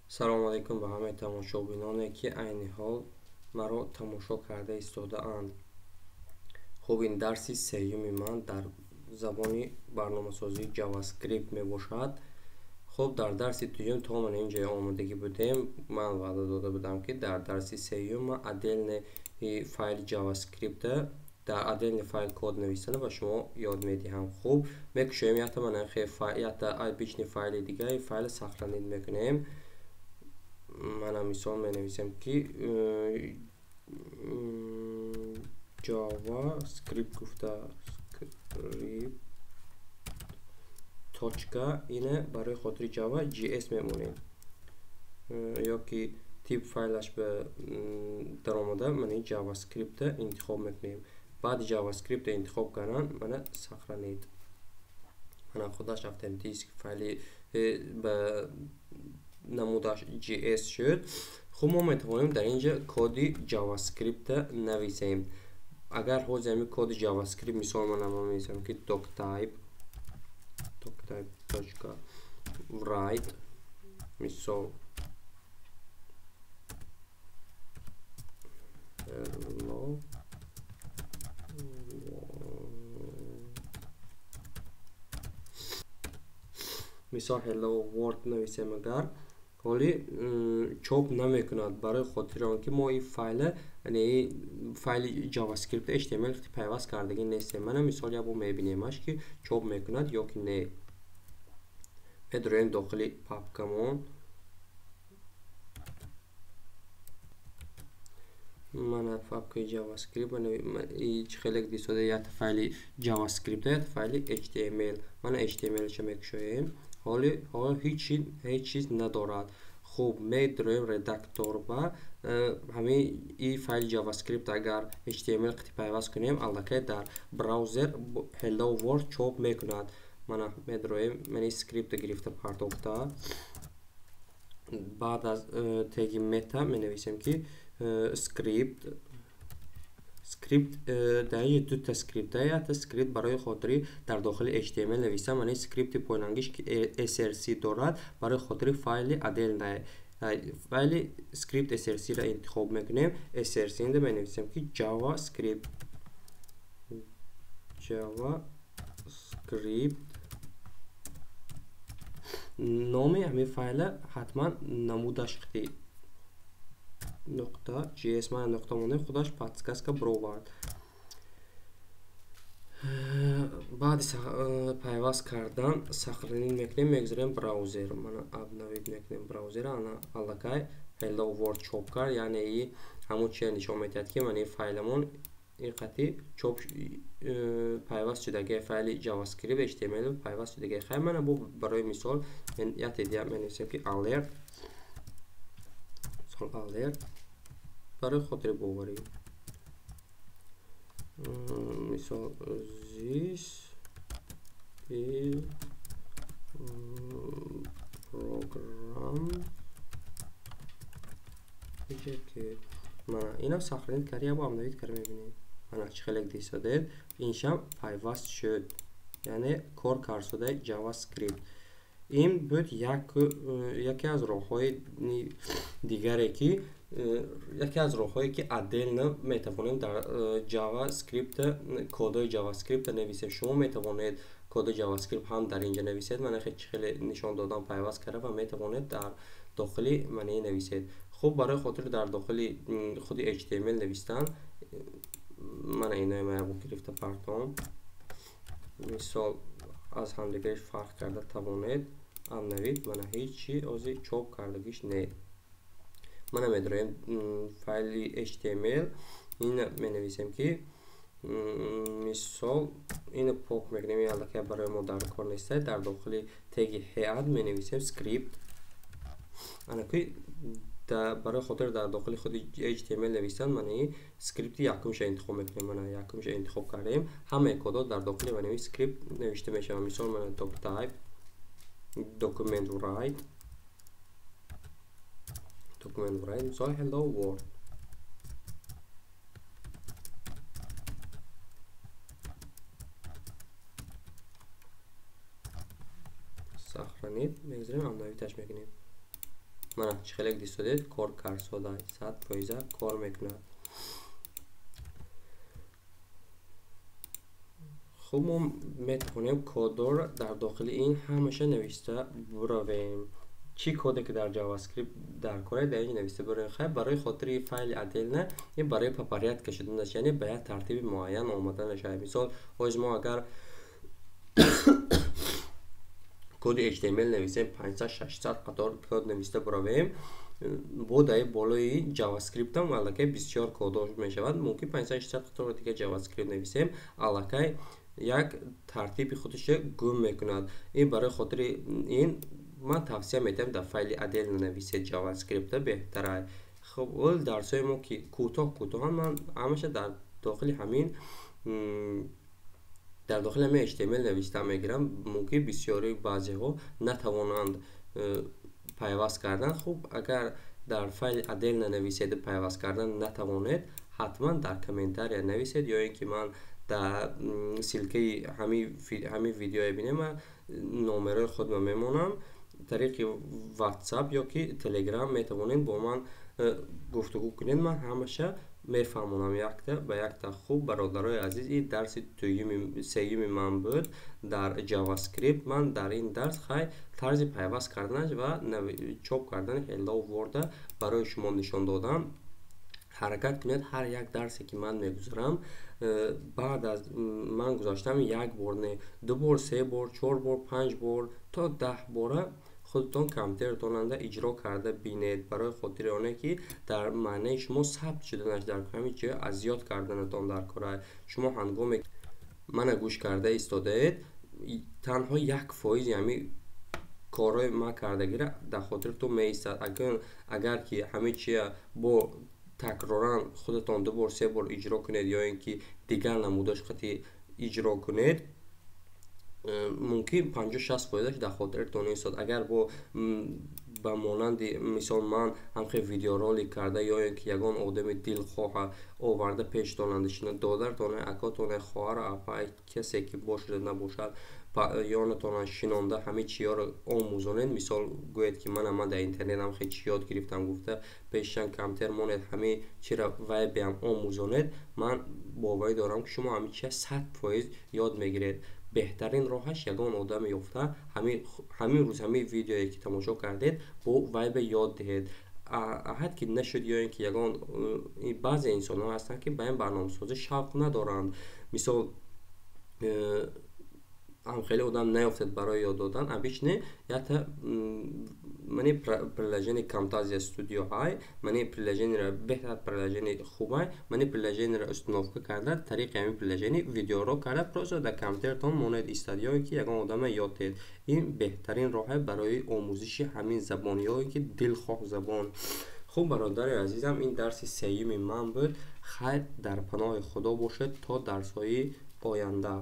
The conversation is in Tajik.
салому алайкум ба ҳамаи тамошобиноне ки айни ҳол маро тамошо карда истодаанд. хуб, ин дарси сеюми ман дар забони барномасозии JavaScript мебошад. хуб, дар дарси дуюм то ман ин ҷоя омодагӣ будем. Ман ваъда дода будам ки дар дарси сеюм ман отдельне файли JavaScript дар отдельне файл код нависанда ба шумо ёд медиҳам. хуб, мекушоем ята ман ята обични файли дигари файл сахранид мекунем. Мана мисол менависем ки JavaScript гуфта script точка ине барои хотири Java JS мемонем. ё ки тип файлаш даромада мани JavaScript интихоб мекунем. баъди JavaScript интихоб кардан мана сахранид. мана худаш автоматически файли ба намудаш JS шуд. хуб, мо метавонем дар инҷа коди JavaScript нависем. агар ҳозир ҳами коди JavaScript мисол ман менависам ки doctype.write мисол hello мисол hello world нависем. агар ҳоли чоп намекунад барои хотири он ки мо ин файли JavaScript HTML пайваст кардаги нестем. мана мисол як бор мебинемаш ки чоп мекунад ё ки не. медуроем дохили папкамон мана папкаи JavaScript хеле дистода ята файли JavaScript ята файли HTML. мана HTML-ша мекушоем. ҳоли ҳеҷ чиз надорад. хуб, медуроем редактор ба ҳамин и файли JavaScript агар HTML қити пайваст кунем аллакай дар браузер hello world чоп мекунад. мана медуроем мани скрипта гирифта пардохта. баъд аз теги meta менависем ки script дар ин дута скрипт ята скрипт барои хотири дар дохили HTML нависам. мани скрипти поянангиш ки src дорад барои хотири файли отдельна файли скрипт src-ра интихоб мекунем. src инда менависем ки JavaScript номи ҳамин файла ҳатман намудаш қити нуқта JS мана нуқта монем худаш подсказка бровард. баъди пайваст кардан сахранид мекунем. мегузорем браузер. мана обновид мекунем браузера. аллакай hello world чоп кард. яъне и ҳамун чия нишон медиҳад ки мани файламон ин қати чоп пайваст шудаги файли JavaScript HTML пайваст шудаги. хай мана бо барои мисол яте дига менависем ки alert барои хотири боварӣ. мисол this is program мана ина сахранид кард. як бо обновид кард мебинем. мана чӣ хеле дистодед иншам пайваст шуд. яъне кор карсодаи JavaScript. ин буд яке аз роҳҳои дигаре ки отдельно метавонем дар JavaScript кодои JavaScript нависем. шумо метавонед коди JavaScript ҳам дар инҷа нависед. мана чӣ хеле нишон додам пайваст карда ва метавонед дар дохили мани нависед. хуб, барои хотири дар дохили худи HTML навистан мана инои маябо гирифта партом мисол аз ҳамдигариш фарқ карда тавонед обновид. мана ҳеҷи ози чоп кардагиш не. мана медуроем файли HTML ина менависем ки мисол ина пок мекунем. аллакай барои мо дар кор нестад. дар дохили теги head менависем script. ана ки барои хотир дар дохили худи HTML навистан мани скрипти якумша интихоб мекунем. мана якумша интихоб кардем. ҳамаи кодҳо дар дохили мани скрипт навишта мешаванд. мисол мана doctype document write мисол hello world. сохранить, мегзарем обновиташ мекунем. мана чихеле дистодед кор карсода 100% кор мекунад. خب ما میتوانیم کدور در داخل این همشه نوشته برویم. چی کدی که در جاوا اسکریپت در کار در این نوشته برویم؟ خب برای خاطر فایل عدل نه این برای پاپریت کشیده نشه، یعنی به یک ترتیب معین آماده نشه. مثال ما اگر کد HTML نویسیم 500 600 قطار کد نوشته برویم، بوده بالای جاوا اسکریپت هم الکی بسیار کداش می شود. ممکن 500 600 قطار دیگه جاوا اسکریپت نویسیم الکی یک ترتیب خودش گم میکند. این برای خاطر این من توصیه میتونم در فایل عدل ننویسید جاوا اسکریپت بهتره. خب اول درسای ما که کوتاه من همشه در داخل همین HTML نوشته میگیرم. ممکن بسیاری بعضی ها نتوانند پیوست کردن. خب اگر در فایل عدل ننویسید پیوست کردن نتوانید، حتما در کامنتاری نویسید یا اینکه من در سلکه همین ویدیو ببینیم نمره خود میمونم. طریق واتساپ یا که تلگرام میتوانید با من گفتگو کنید، من همشه میفهمونم یک تا. خوب برادرای عزیز، این درس سیوم من بود در جاوا اسکریپت. من در این درس خیلی طرز پیوست کردنش و چاپ کردن خیلی آورده برای شما نشان دادم. حرکت کنید. هر یک درسی که من میگذارم بعد از من گذاشتم یک بار نه، 2 بار 3 بار 4 بار 5 بار تا 10 بار خودتون کامپیوترتون اجرا کرده بینید، برای خاطر آنه که در معنی شما ثبت شدنش در همین چیز اذیت کردنتون در کار شما هنگامی من گوش کرده ایستاده تنها 1% یعنی کارهای ما کرده گیره در خاطر تو میستد. اگر که همه چیز با تکرارا خودتون 2 بار 3 بار اجرا کنید یا اینکه دیگر نمودش خطی اجرا کنید، ممکن 50-60% در خاطرتون نیست. اگر با مانند مثال من هم خیلی ویدیو رولی کرده یا اینکه یگان آدم دلخواه آورده پیشتون نشینه دادرتون اکاتون خواهر اپا کسی که باشد نباشد یا نتونن شنانده همه چیا رو آموزانید. مثال گوید که من در اینترنت هم خیلی چی یاد گرفتم، گفته پیشتن کمتر مانید همه چی را وای بیام آموزانید. من باوری دارم که شما همه چی 100% یاد میگیرید. بهترین راهش یگان آدم یافته همین روز همین ویدیویی که تماشا کردید با وایب یاد دهید. احد که نشد یا اینکه یگان بعضی انسان ها هستن که به این برنامه سازی شوق ندارند. مثال هم خیلی آدم نیافتد برای یاد دادن ابیش نه یا تا منی پرلژن کامتازیا استودیو های منی پرلژن را بهتر پرلژن خوبه منی پرلژن را استنافه کرده طریق همین پرلژن ویدیو رو کرده پروسه در کامپیوترتون مونید استودیویی که یگان آدم یاد دید. این بهترین راه برای آموزش همین زبانیایی که دلخواه زبان. خوب برادر عزیزم، این درس سیوم من بود. خیر در پناه خدا باشد تا درس‌های آینده.